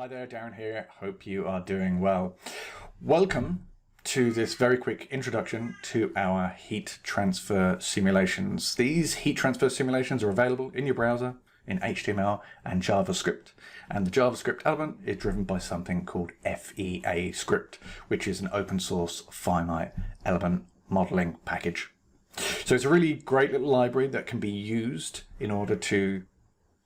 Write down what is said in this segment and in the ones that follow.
Hi there, Darren here. Hope you are doing well. Welcome to this very quick introduction to our heat transfer simulations. These heat transfer simulations are available in your browser in HTML and JavaScript. And the JavaScript element is driven by something called FEA script, which is an open source finite element modeling package. So it's a really great little library that can be used in order to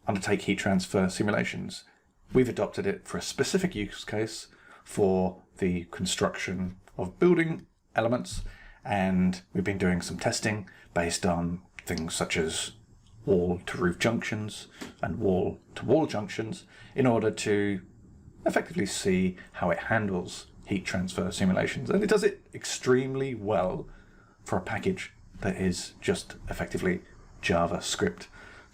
undertake heat transfer simulations. We've adopted it for a specific use case for the construction of building elements, and we've been doing some testing based on things such as wall-to-roof junctions and wall-to-wall junctions in order to effectively see how it handles heat transfer simulations. And it does it extremely well for a package that is just effectively JavaScript.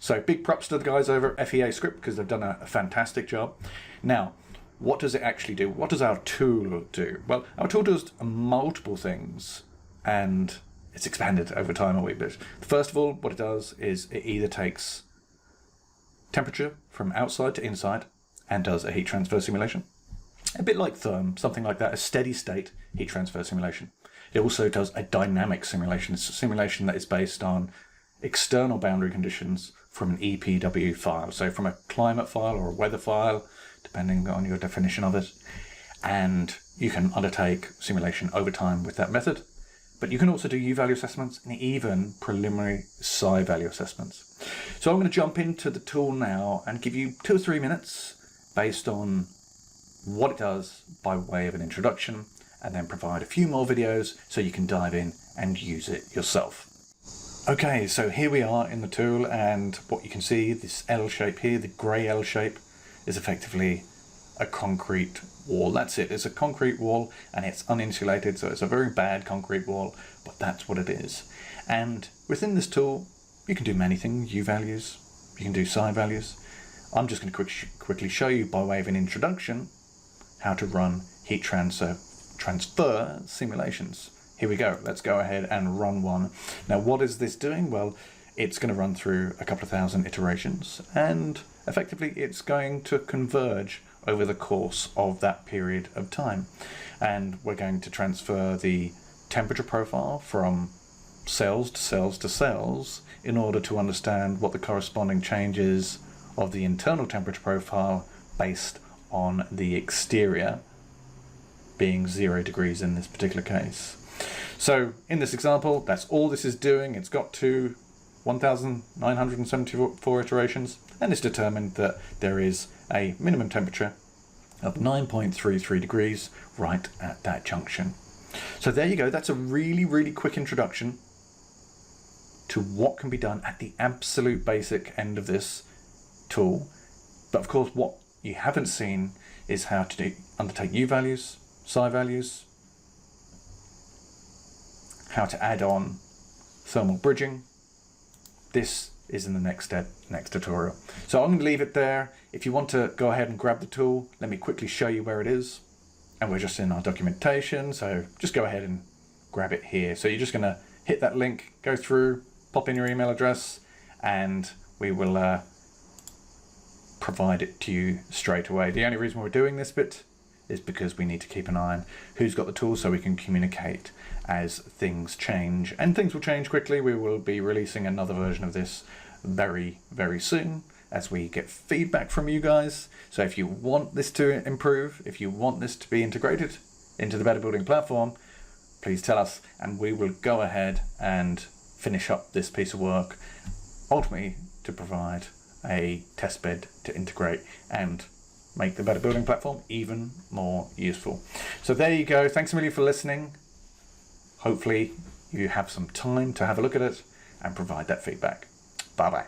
So big props to the guys over at FEA Script because they've done a fantastic job. Now, what does it actually do? What does our tool do? Well, our tool does multiple things, and it's expanded over time a wee bit. First of all, what it does is it either takes temperature from outside to inside and does a heat transfer simulation. A bit like Therm, something like that, a steady state heat transfer simulation. It also does a dynamic simulation. It's a simulation that is based on external boundary conditions from an EPW file. So from a climate file or a weather file, depending on your definition of it. And you can undertake simulation over time with that method. But you can also do U-value assessments and even preliminary psi value assessments. So I'm going to jump into the tool now and give you 2 or 3 minutes based on what it does by way of an introduction, and then provide a few more videos so you can dive in and use it yourself. Okay, so here we are in the tool, and what you can see, this L shape here, the grey L shape, is effectively a concrete wall. That's it, it's a concrete wall and it's uninsulated, so it's a very bad concrete wall, but that's what it is. And within this tool, you can do many things, U-values, you can do psi values. I'm just going to quickly show you by way of an introduction how to run heat transfer simulations. Here we go, let's go ahead and run one. Now what is this doing? Well, it's going to run through a couple of thousand iterations, and effectively it's going to converge over the course of that period of time. And we're going to transfer the temperature profile from cells to cells to cells in order to understand what the corresponding changes of the internal temperature profile based on the exterior, being 0 degrees in this particular case. So in this example, that's all this is doing. It's got to 1,974 iterations, and it's determined that there is a minimum temperature of 9.33 degrees right at that junction. So there you go. That's a really, really quick introduction to what can be done at the absolute basic end of this tool. But of course, what you haven't seen is how to undertake U-values, psi values, how to add on thermal bridging. This is in the next tutorial. So I'm going to leave it there. If you want to go ahead and grab the tool, let me quickly show you where it is. And we're just in our documentation, so just go ahead and grab it here. So you're just going to hit that link, go through, pop in your email address, and we will provide it to you straight away. The only reason we're doing this bit is because we need to keep an eye on who's got the tool so we can communicate as things change. And things will change quickly. We will be releasing another version of this very, very soon as we get feedback from you guys. So if you want this to improve, if you want this to be integrated into the Better Building platform, please tell us and we will go ahead and finish up this piece of work, ultimately to provide a test bed to integrate and make the Better Building platform even more useful. So there you go. Thanks a million for listening. Hopefully you have some time to have a look at it and provide that feedback. Bye-bye.